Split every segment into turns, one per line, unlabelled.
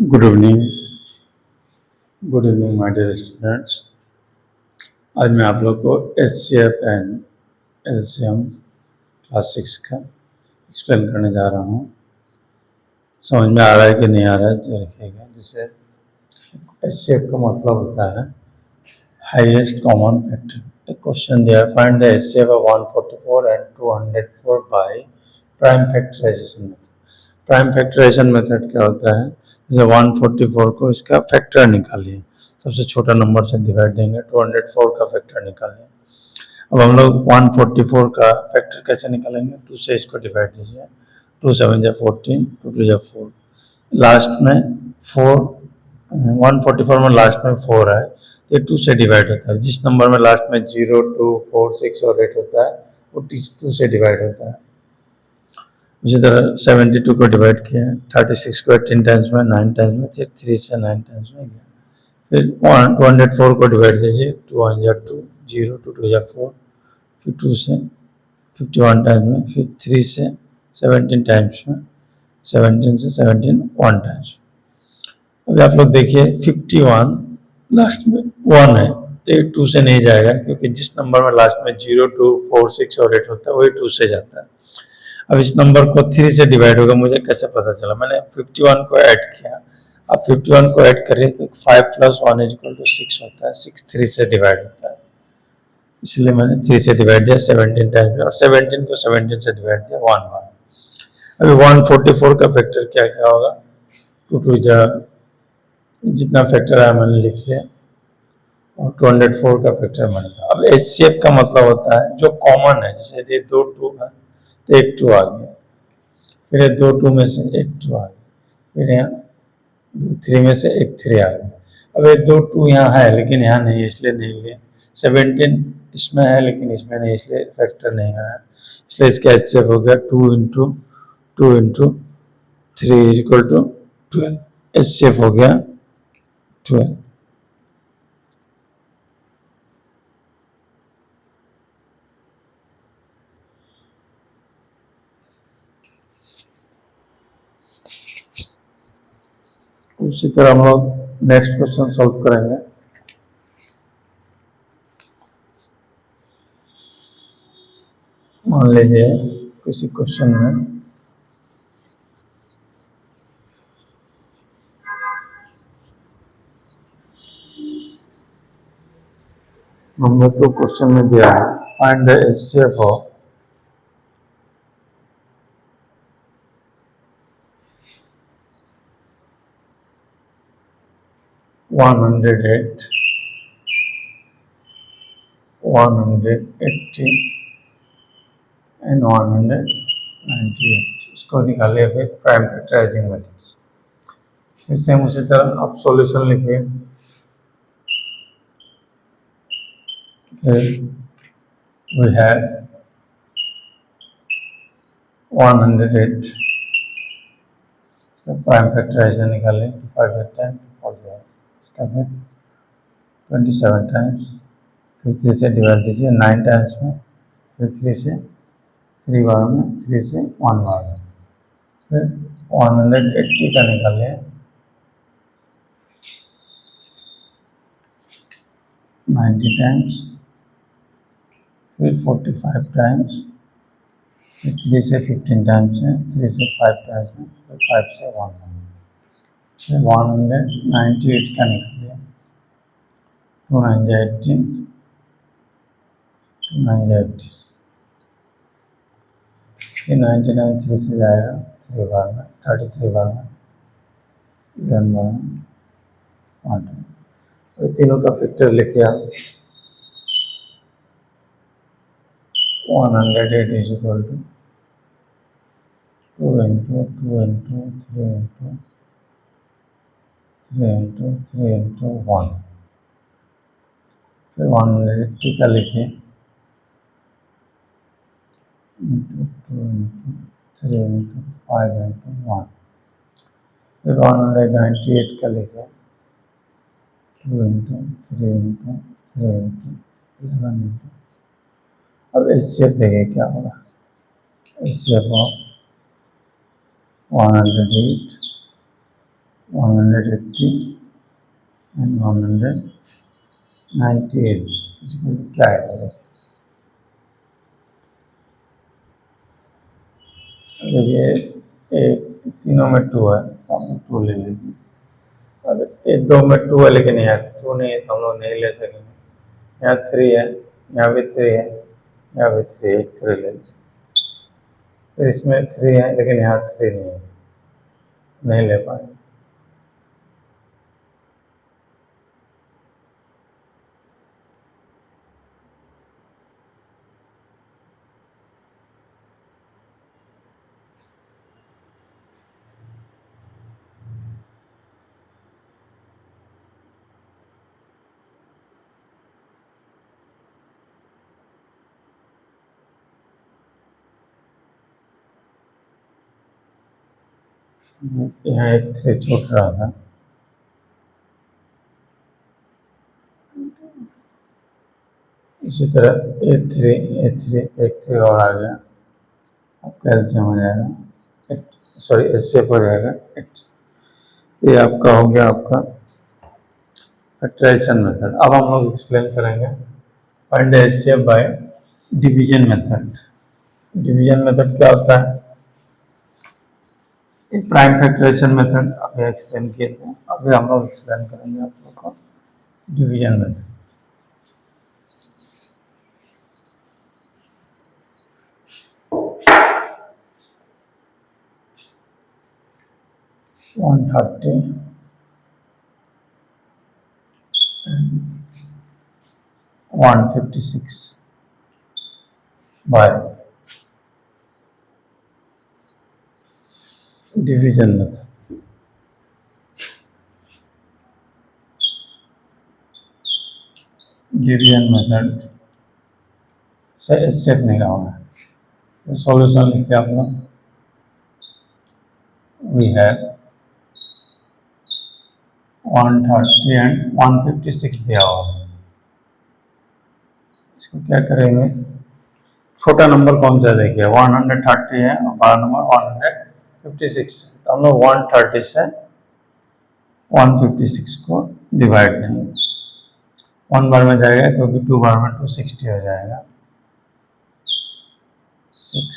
Good evening my dear students. आज मैं आप लोग को एचसीएफ एंड एलसीएम क्लास 6 का एक्सप्लेन करने जा रहा हूँ। समझ में आ रहा है कि नहीं आ रहा है जो लिखिएगा। जैसे एचसीएफ का मतलब होता है हाईएस्ट कॉमन फैक्टर। एक क्वेश्चन दिया है, find the HCF of 144 and 204 by prime factorisation method. Prime factorisation method क्या होता है? जैसे 144 को इसका फैक्टर निकालिए, सबसे छोटा नंबर से डिवाइड देंगे, 204 का फैक्टर निकालिए। अब हम लोग 144 का फैक्टर कैसे निकालेंगे? 2 से इसको डिवाइड दीजिए, 2 7 जा 14, 2 2 जा 4, लास्ट में 4, 144 में लास्ट में 4 है, ये 2 से डिवाइड होता है। जिस नंबर में लास्ट में 0, 2, 4, 6 और 8 होता है वो 2 से डिवाइड होता है। उसी तरह 72 को डिवाइड किया, 36 को 18 टाइम्स में, 9 टाइम्स में, फिर 3 से 9 टाइम्स में गया। फिर 204 को डिवाइड दीजिए, 2 1 जा 2, 0, 2 2 जा 4, फिर 2 से 51 टाइम्स में, फिर 3 से 17 टाइम्स में, 17 से 17 1 टाइम्स। अभी आप लोग देखिए 51 लास्ट में 1 है तो ये 2 से नहीं जाएगा, क्योंकि जिस नंबर में लास्ट में 0, 2, 4, 6 और 8 होता है वही 2 से जाता है। अब इस नंबर को 3 से डिवाइड होगा, मुझे कैसे पता चला? मैंने 51 को ऐड किया। अब 51 को ऐड करिए तो 5 + 1 = 6 होता है। 6 3 से डिवाइड होता है, इसलिए मैंने 3 से डिवाइड दिया 17 टाइम्स, और 17 को 17 से डिवाइड दिया 1 1। अभी 144 का फैक्टर क्या क्या होगा? 2 2 जा, जितना फैक्टर है मैंने लिख लिया, और 204 का फैक्टर मैंने लिखा। अब एचसीएफ का मतलब होता है जो कॉमन है। जैसे ये 2 2 है तो 1 2 आ गया, फिर 2 2 में से 1 2 आ गया, फिर यहाँ 2 3 में से 1 3 आ गया। अब ये 2 2 यहाँ है लेकिन यहाँ नहीं है, इसलिए नहीं लिया। 17 इसमें है लेकिन इसमें नहीं, इसलिए फैक्टर नहीं आया, इसलिए इसका एचसीएफ हो गया 2 × 2 × 3 = 12। एचसीएफ हो गया 12। उसी तरह हम लोग नेक्स्ट क्वेश्चन सॉल्व करेंगे। मान लीजिए किसी क्वेश्चन में हमने तो क्वेश्चन में दिया है, find the HCF of 108, 180 and 198। इसको निकालिए फिर प्राइम फैक्टराइजिंग मेथड से। फिर सेम उसी तरह आप सॉल्यूशन लिखिए। फिर we had 108, इसका प्राइम फैक्टराइजेशन निकालें, 5 टाइम हो जाएगा। इसका फिर 27 टाइम्स, फिर 3 से डिवाइड दीजिए 9 टाइम्स में, फिर 3 से 3 बार में, 3 से 1 बार में, फिर 180 का निकालें, 90 टाइम्स, फिर 45 टाइम्स, फिर 3 से 15 टाइम्स है, 3 से 5 टाइम्स में, फिर 5 से 1, फिर 198 का निकालिए, 2 9 जा 18, 2 9 जा 80, फिर 99 3 से जाएगा 3 बार में, 33 बार में, 11 बार में, 1 तो तीनों का फैक्टर लिखिए आप। 108 = 2 × 2 × 3 × 3 × 3 × 1, फिर 180 का लिखिए, 2 × 3 × 5 × 1, फिर 198 का लिखिए, 2 × 3 × 3 × 11 × अब एचसीएफ देखिए क्या होगा। एचसीएफ ऑफ 108 180 एंड 198 इसमें क्या है? देखिए एक तीनों में 2 है, हम 2 ले लेंगे। अब एक 2 में 2 है, लेकिन यहाँ 2 नहीं है तो हम लोग नहीं ले सकेंगे। यहाँ 3 है, यहाँ भी 3 है, यहाँ भी 3 है, एक 3 ले लेंगे। फिर इसमें 3 है, लेकिन यहाँ 3 नहीं है, नहीं ले पाएंगे। यहाँ एक 3 छूट रहा था, इसी तरह A3 एक 3 और आ गया, आपका एलसीएम हो जाएगा 8, सॉरी एचसीएफ हो जाएगा 8। ये आपका हो गया आपका फैक्टराइजेशन मेथड। अब हम लोग एक्सप्लेन करेंगे find HCF by division method. Division method क्या होता है? एक प्राइम फैक्टराइजेशन मेथड अभी एक्सप्लेन किए थे, अभी हम लोग एक्सप्लेन करेंगे आप लोग को division method. One 156 by division method. Division method से एचसीएफ निकालना है, तो सॉल्यूशन लिखिए आप लोग। वी हैव 130 एंड 156 दिया हुआ है। इसको क्या करेंगे, छोटा नंबर कौन सा देखिए 130 है और बड़ा नंबर 156 है, तो हम लोग 130 से 156 को डिवाइड देंगे। 1 बार में जाएगा क्योंकि 2 बार में 260 हो जाएगा। 6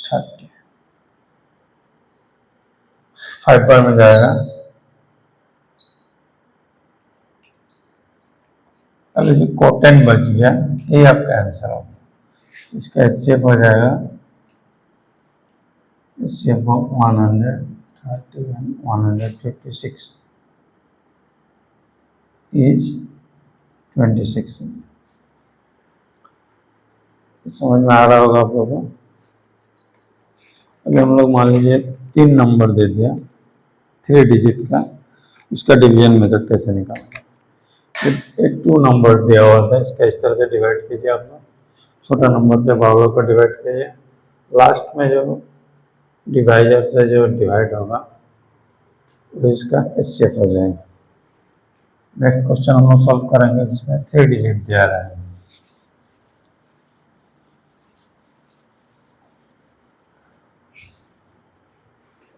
30 5 बार में जाएगा। अब इसे कोटेन बच गया, ये आपका आंसर होगा। इसका एचसीएफ हो जाएगा एचसीएफ ऑफ 130 एंड 156 इज 26। समझ में आ रहा होगा आप लोगों को। अभी हम लोग मान लीजिए 3 नंबर दे दिया 3 डिजिट का, उसका डिवीजन मेथड कैसे निकालना। एक 2 नंबर दिया हुआ था, इसका इस तरह से डिवाइड कीजिए आप लोग, छोटा नंबर से बड़े को डिवाइड कीजिए, लास्ट में जो डिवाइजर से जो डिवाइड होगा वो इसका एचसीएफ हो जाएगा। नेक्स्ट क्वेश्चन हम लोग सॉल्व करेंगे जिसमें 3 डिजिट दिया रहा है।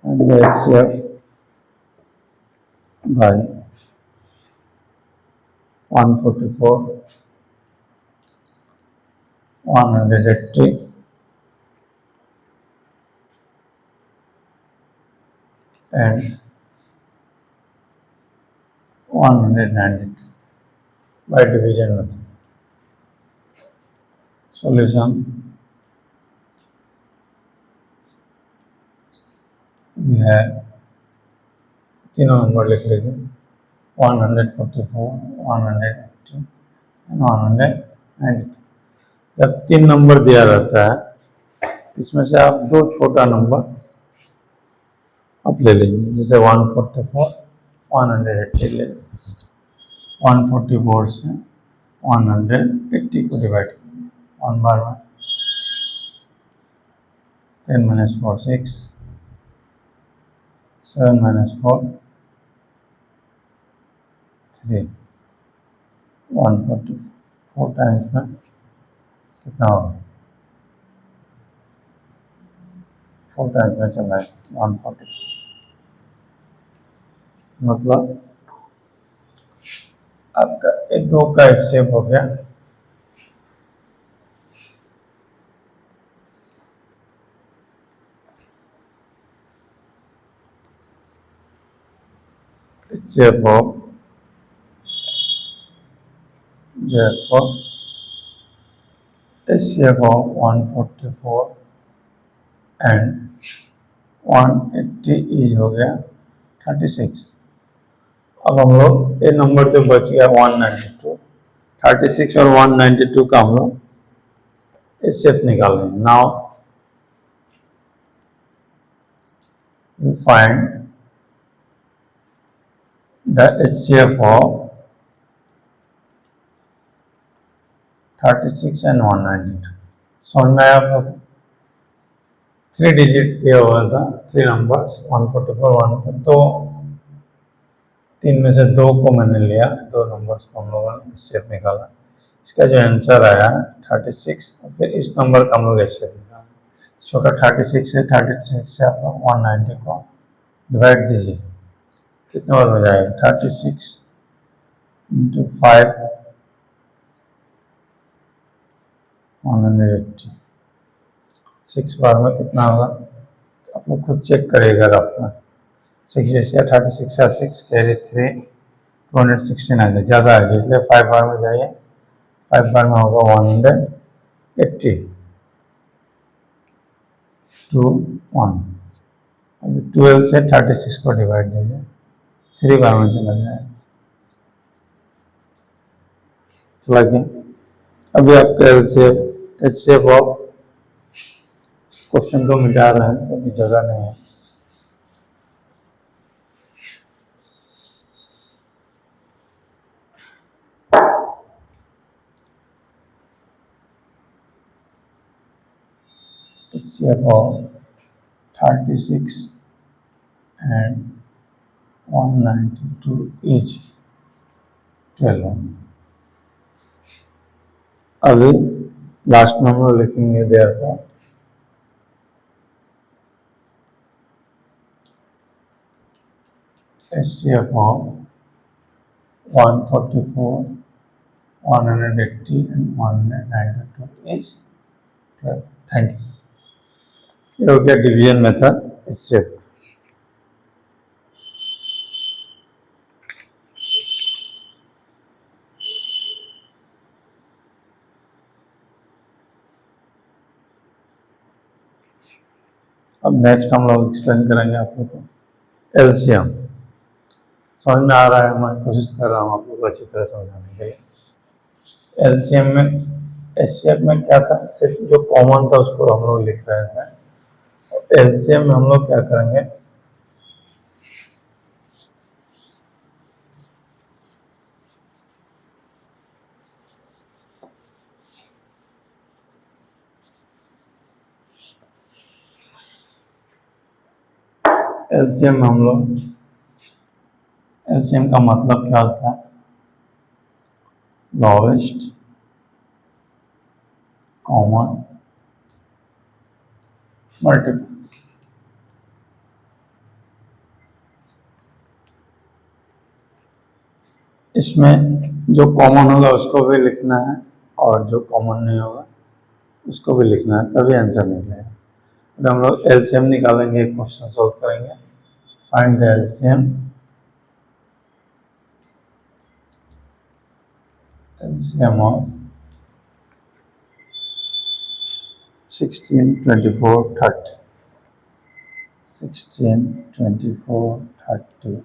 and the HCF by 144, 180 and 192 by division method. Solution, we have तीनों नंबर लिख लीजिए 144, 180 and 192। जब 3 नंबर दिया रहता है इसमें से आप 2 छोटा नंबर आप ले लीजिए, जैसे 144, 180 ले लीजिए। 144 से 180 को डिवाइड कीजिए 1 बार में, 10 minus 4 6, 7 minus 4 3, 144 टाइम्स में कितना होगा 4 टाइम्स में चला है 140, मतलब आपका एक 2 का हिस्सेप हो गया। HCF of therefore HCF of 144 and 180 is हो गया 36। अब हम लोग ये नंबर जो बच गया 192, 36 और 192 का हम लोग HCF निकाल लेंगे। Now we find the HCF of 36 and 192। समझ में आया आप लोग? 3 डिजिट दिया हुआ था, 3 नंबर्स 144 1, तो 3 में से 2 को मैंने लिया, 2 नंबर्स को हम लोगों ने HCF निकाला। इसका जो आंसर आया 36, फिर इस नंबर का हम लोग HCF निकाला। छोटा 36 है, 36 से आप 190 को डिवाइड दीजिए, कितने बार हो जाएगा? 36 इंटू 5 180, 6 बार में कितना होगा आप लोग खुद चेक करिएगा अपना। 6 जैसे 36 या 6 कैरी 3 269 ज़्यादा है, इसलिए 5 बार में जाइए, 5 बार में होगा 180 2 1। अभी 12 से 36 को डिवाइड दीजिए, 3 बार में चला जाएगा, चला गया। अभी आपका HCF ऑफ क्वेश्चन को मिटा रहे हैं, क्योंकि जगह नहीं है। HCF of 36 and 192 each 12। अभी लास्ट नंबर लिखेंगे therefore HCF of 144 180 and 192 is 12। Thank you. ये हो गया डिवीजन मेथड HCF। अब नेक्स्ट हम लोग एक्सप्लेन करेंगे आप लोग को LCM। समझ में आ रहा है? मैं कोशिश कर रहा हूँ आप लोग को अच्छी तरह समझाने के लिए। LCM में HCF में क्या था, सिर्फ जो कॉमन था उसको हम लोग लिख रहे थे। LCM में हम लोग क्या करेंगे, LCM में हम लोग LCM का मतलब क्या होता है? Lowest common multiple. इसमें जो कॉमन होगा उसको भी लिखना है और जो कॉमन नहीं होगा उसको भी लिखना है, तभी आंसर निकलेगा। अगर हम लोग LCM निकालेंगे, क्वेश्चन सॉल्व करेंगे, find the LCM of 16 24 30 16 24 30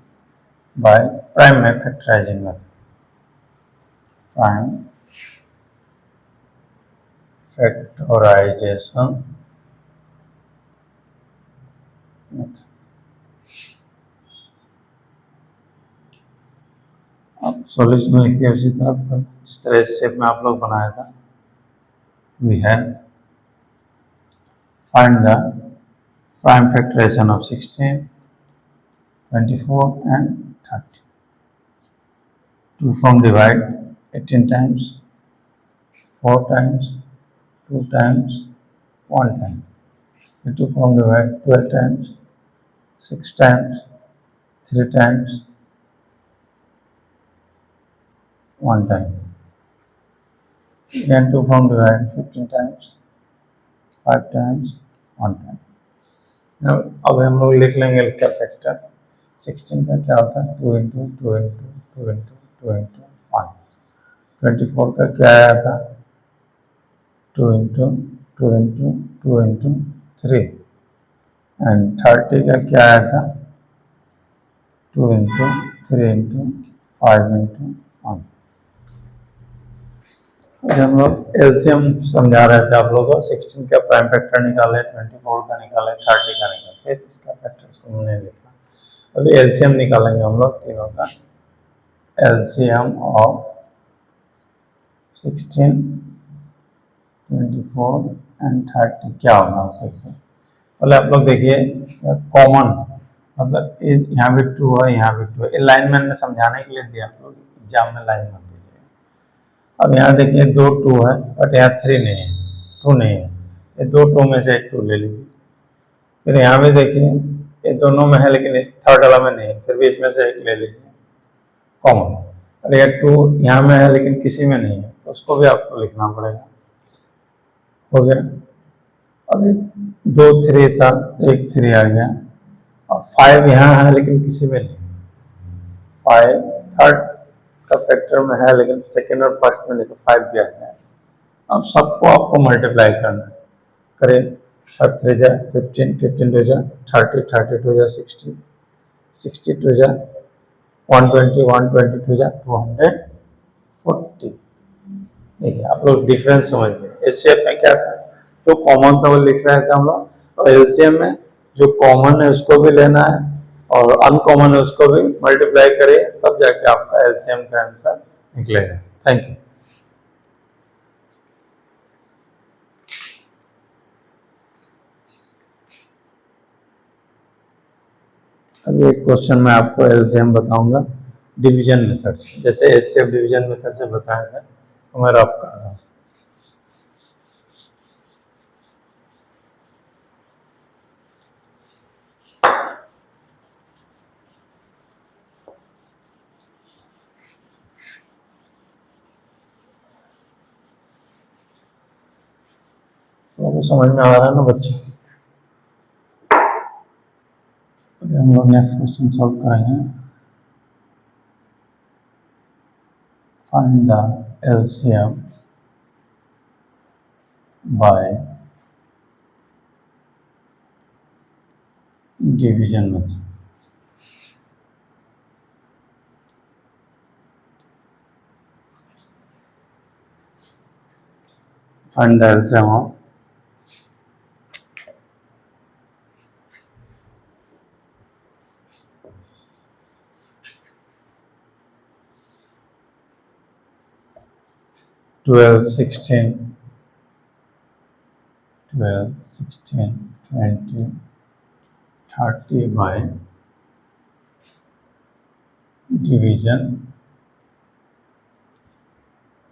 by prime factorizing method। prime factorization method। अब सॉल्यूशन लिखिए उसी तरह जिस तरह शेप में आप लोग बनाया था। We have find the prime factorisation of 16 24 and 30। 2 from divide 18 times, 4 times, 2 times, 1 time। 2 from divide 12 times, 6 times, 3 times, 1 time. Again 2 from divide 15 times, 5 times, 1 time. Now अब हम लोग लिख लेंगे इसका फैक्टर 16 का क्या होता है 2 इंटू 2 इंटू 2 इंटू 2 इंटू 1। 24 का क्या आया था 2 इंटू 2 इंटू 2 इंटू 3 एंड 30 का क्या आया था 2 इंटू 3 इंटू 5 इंटू 1। हम लोग एलसीएम समझा रहे थे आप लोगों को 16 का प्राइम फैक्टर निकाले 24 का निकाले 30 का निकाले फिर इसका फैक्टर इसको हमने लिखा। अभी एलसीएम निकालेंगे हम लोग तीनों का एलसीएम ऑफ 16, 24 एंड 30 क्या होगा देखिए। पहले आप लोग देखिए कॉमन मतलब यहाँ भी 2 है यहाँ भी 2 है। लाइन मैंने समझाने के लिए दिया आप लोग एग्जाम में लाइन मत दीजिए। अब यहाँ देखिए 2 2 है बट यहाँ 3 नहीं है 2 नहीं है ये 2 2 में से एक 2 ले लीजिए। फिर यहाँ भी देखिए ये दोनों में है लेकिन इस थर्ड वाला में नहीं है फिर भी इसमें से एक ले लीजिए कॉमन। और यह 2 यहाँ में है लेकिन किसी में नहीं है तो उसको भी आपको लिखना पड़ेगा। हो गया। अभी 2 3 था एक 3 आ गया और 5 यहाँ है लेकिन किसी में नहीं 5 थर्ड का फैक्टर में है लेकिन सेकेंड और फर्स्ट में नहीं तो 5 भी आ गया। अब सबको आपको मल्टीप्लाई करना है करें 3 जा 15 15 2 जा 30 30 2 जा 60 60 2 जा 120 122 जा 240। देखिए आप लोग डिफरेंस समझिए। इस शेप में क्या था जो कॉमन था वो लिख रहे थे हम लोग और एलसीएम में जो कॉमन है उसको भी लेना है और अनकॉमन है उसको भी मल्टीप्लाई करिए तब जाके आपका एलसीएम का आंसर निकलेगा। Thank you. अभी एक क्वेश्चन मैं आपको एलसीएम बताऊंगा डिवीजन मेथड से जैसे एचसीएफ डिवीजन मेथड से बताया था तो मैं रफ कर रहा हूँ। तो समझ में आ रहा है ना बच्चे। हम लोग नेक्स्ट क्वेश्चन सॉल्व करेंगे। Find the LCM by division method. Find the LCM of 12 16 20 30 by division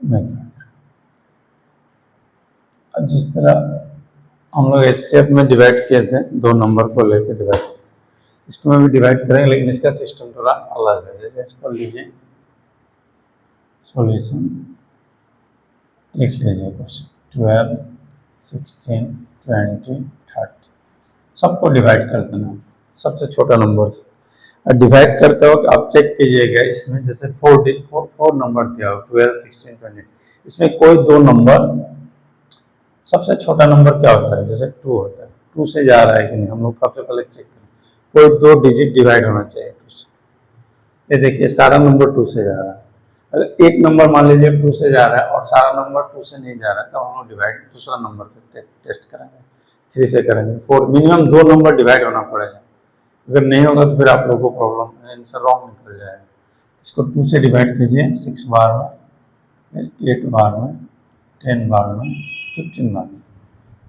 method. जिस तरह हम लोग एचसीएफ में डिवाइड किए थे 2 नंबर को लेकर डिवाइड इसको में भी डिवाइड करेंगे लेकिन इसका सिस्टम थोड़ा अलग है। जैसे इसको लीजिए सॉल्यूशन लिख लीजिए क्वेश्चन 12 16 20 30 सबको डिवाइड कर देना सबसे छोटा नंबर से। और डिवाइड करते वक्त आप चेक कीजिएगा इसमें जैसे 4 नंबर दिया हो 12 16 20 इसमें कोई 2 नंबर सबसे छोटा नंबर क्या होता है जैसे 2 होता है 2 से जा रहा है कि नहीं हम लोग सबसे पहले चेक करें। कोई 2 डिजिट डिवाइड होना चाहिए 2 से। ये देखिए सारा नंबर 2 से जा रहा है। अगर एक नंबर मान लीजिए 2 से जा रहा है और सारा नंबर 2 से नहीं जा रहा है तो हम लोग डिवाइड दूसरा नंबर से टेस्ट करेंगे 3 से करेंगे 4 मिनिमम 2 नंबर डिवाइड होना पड़ेगा। अगर नहीं होगा तो फिर आप लोगों को प्रॉब्लम आंसर रॉन्ग निकल जाएगा। इसको 2 से डिवाइड कीजिए 6 बार में 8 बार में 10 बार में 15 बार में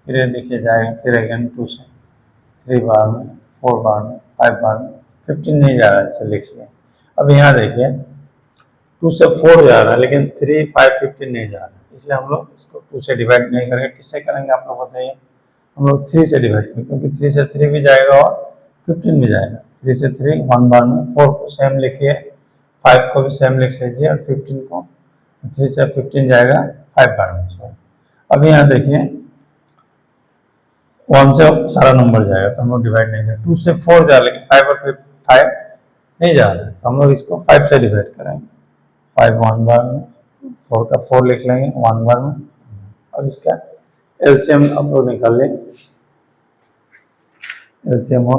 फिर ये देखिए जाएगा फिर अगेन 2 से 3 बार में 4 बार में 5 बार में 15 नहीं जा रहा है इसे लिखिए। अब यहाँ देखिए 2 से 4 जा रहा है लेकिन 3 5 15 नहीं जा रहा है इसलिए हम लोग इसको 2 से डिवाइड नहीं करेंगे। किससे करेंगे आप लोग बताइए। हम लोग 3 से डिवाइड करें, क्योंकि 3 से 3 भी जाएगा और 15 भी जाएगा। 3 से 3 1 बार में, 4 को सेम लिखिए, 5 को भी सेम लिख लीजिए, और 15 को 3 से 15 जाएगा 5 बार में। सॉरी, अब यहाँ देखिए 1 से सारा नंबर जाएगा तो हम लोग डिवाइड नहीं करें। 2 से 4 जा, लेकिन 5 और 5 नहीं जा रहा है तो हम लोग इसको 5 से डिवाइड करेंगे। 5 1 बार में, 4 का 4 लिख लेंगे 1 बार में। अब इसका एलसीएम हम लोग निकाल लेंगे। एलसीएम हो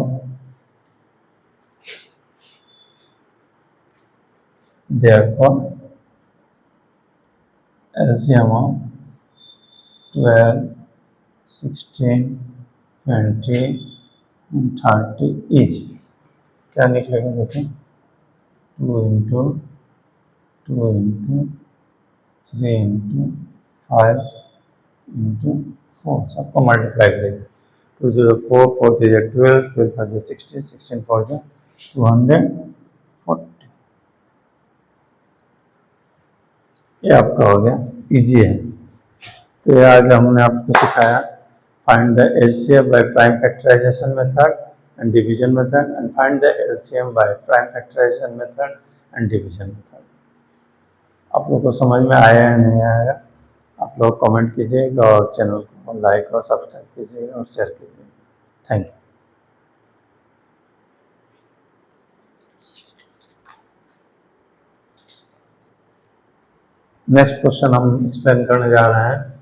therefore LCM of 12, 16, 20 and 30 is क्या निकलेगा देखिए, 2 इंटू 2 इंटू 3 इंटू 5 इंटू 4, सबको मल्टीप्लाई करेंगे। 2 0 4, 4 3 12, 12 5 16, 16 4 240। ये आपका हो गया, इजी है। तो ये आज हमने आपको सिखाया find the HCF by prime factorisation method and division method, and find the LCM by prime factorisation method and division method. आप लोग को समझ में आया या नहीं आया, आप लोग कमेंट कीजिएगा और चैनल को लाइक और सब्सक्राइब कीजिएगा और शेयर कीजिएगा। Thank you. नेक्स्ट क्वेश्चन हम एक्सप्लेन करने जा रहे हैं।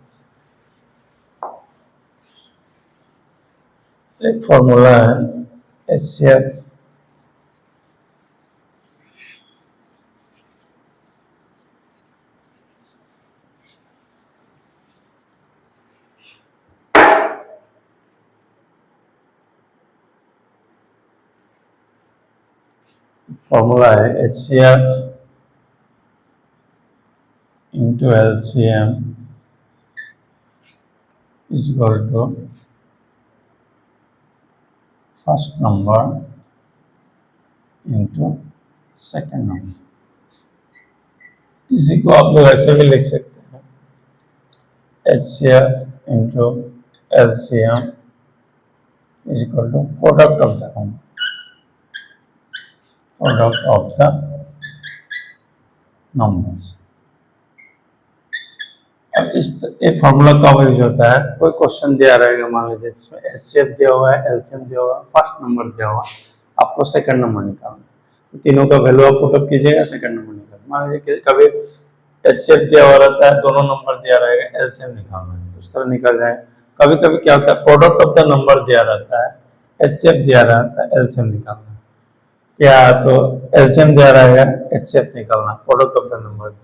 एक फॉर्मूला है एचसीएफ फॉर्मूला है HCF into LCM is equal to first number into second number। इसी को आप लोग ऐसे भी लिख सकते हैं, HCF into LCM is equal to product of the number, product of the numbers। अब इस एक फॉर्मूला कब यूज होता है, कोई क्वेश्चन दिया रहेगा, मान लीजिए जिसमें एचसीएफ दिया हुआ है, एलसीएम दिया हुआ है, फर्स्ट नंबर दिया हुआ है, आपको सेकंड नंबर निकालना है। तो तीनों का वैल्यू आप पुट अप कीजिएगा, सेकंड नंबर निकालना। मान लीजिए कभी एचसीएफ दिया हुआ रहता है, दोनों नंबर दिया रहेगा, एलसीएम निकालना है, उस तरह निकल जाए। कभी कभी क्या होता है, प्रोडक्ट ऑफ द नंबर दिया रहता है, एचसीएफ दिया रहता है, एलसीएम निकालना है। क्या तो एलसीएम दिया रहेगा, एचसीएफ निकालना, प्रोडक्ट ऑफ द नंबर।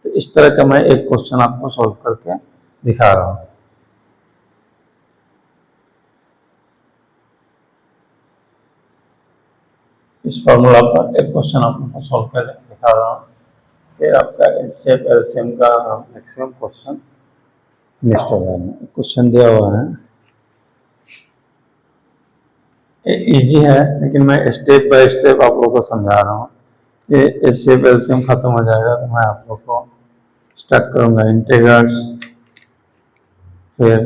तो इस तरह का मैं एक क्वेश्चन आपको सॉल्व करके दिखा रहा हूं। इस फॉर्मूला पर एक क्वेश्चन आपको सॉल्व कर दिखा रहा हूं, फिर आपका एचसीएफ एलसीएम का मैक्सिमम क्वेश्चन फिनिश हो जाएगा। क्वेश्चन दिया हुआ है, इजी है, लेकिन मैं स्टेप बाय स्टेप आप लोगों को समझा रहा हूँ। ये एचसीएफ एलसीएम खत्म हो जाएगा तो मैं आप लोग को स्टार्ट करूंगा इंटीग्रल्स, फिर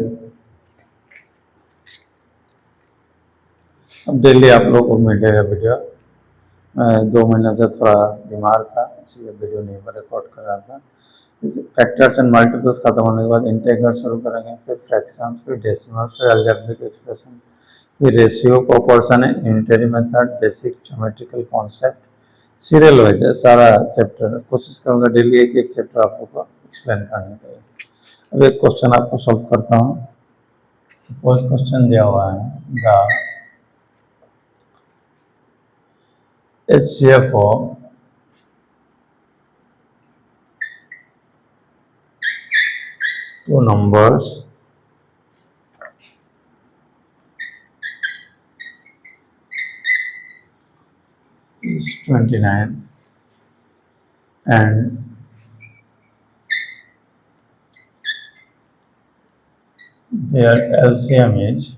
अब डेली आप लोग को मिलेगा वीडियो। मैं 2 महीने से थोड़ा बीमार था, इसलिए वीडियो नहीं रिकॉर्ड कर रहा था। फैक्टर्स एंड मल्टीपल्स खत्म होने के बाद इंटीग्रल शुरू करेंगे, फिर फ्रैक्शन, फिर डेसिमल, फिर अलजेब्रिक एक्सप्रेशन, फिर ratio, proportion, unitary method, basic geometrical concept, serial wise है सारा चैप्टर। कोशिश करूंगा डेली एक एक चैप्टर आप लोग को एक्सप्लेन करने के लिए। अब एक क्वेश्चन आपको सॉल्व करता हूँ। सपोज क्वेश्चन दिया हुआ है, the HCF of two numbers is 29 and their LCM is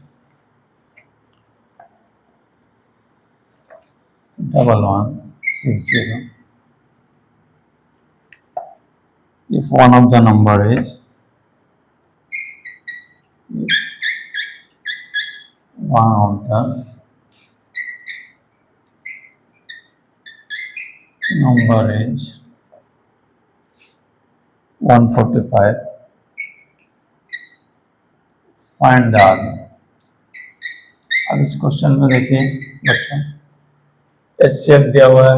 1160. If one of the number is one of the number is 145. Find the R. अब इस क्वेश्चन में देखिए बच्चों, एचसीएफ दिया हुआ है,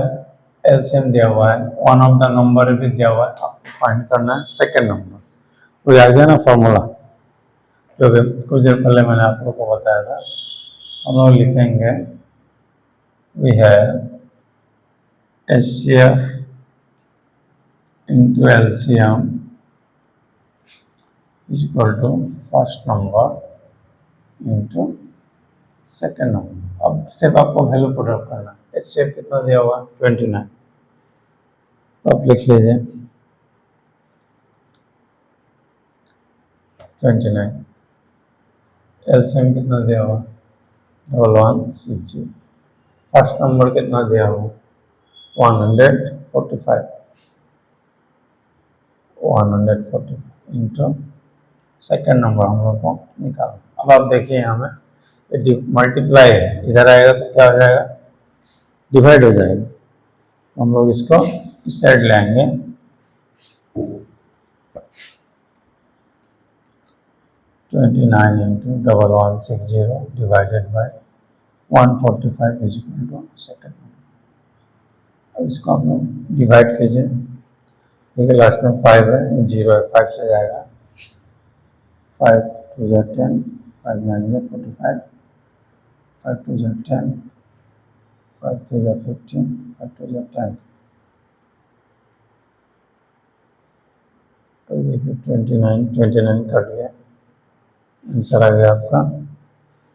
एलसीएम दिया हुआ है, वन ऑफ द नंबर भी दिया हुआ है, आपको फाइंड करना है सेकेंड नंबर। वो आ गया ना फॉर्मूला, जो भी कुछ देर पहले मैंने आप लोगों को बताया था। हम लोग लिखेंगे we have HCF into LCM is equal to first number into second number। अब सिर्फ आपको वैल्यू पुट अप करना है। HCF कितना दिया हुआ 29, तो आप लिख लीजिए 29। LCM कितना दिया हुआ 1160। फर्स्ट नंबर कितना दिया हुआ 145 इंटू सेकेंड नंबर हम लोग को निकालना। अब आप देखिए यहाँ में मल्टीप्लाई है, इधर आएगा तो क्या हो जाएगा, डिवाइड हो जाएगा। तो हम लोग इसको इस साइड लाएंगे, 29 into 1160 divided by 145 is equal to second. अब इसको आप लोग डिवाइड कीजिए, ठीक है। लास्ट में 5 है, 0 है, 5 से जाएगा। 5 2 जा 10, 5 9 जा 45, 5 2 जा 10, 5 3 जा 15, 5 2 जा 10। तो देखिए 29 कट गया, आंसर आ गया आपका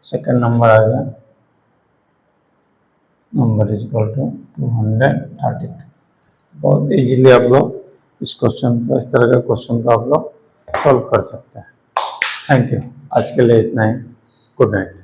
सेकंड नंबर आ गया, नंबर इज इक्वल टू 232। बहुत इजीली आप लोग इस क्वेश्चन को, इस तरह का क्वेश्चन को आप लोग सॉल्व कर सकते हैं। Thank you. आज के लिए इतना ही। Good night.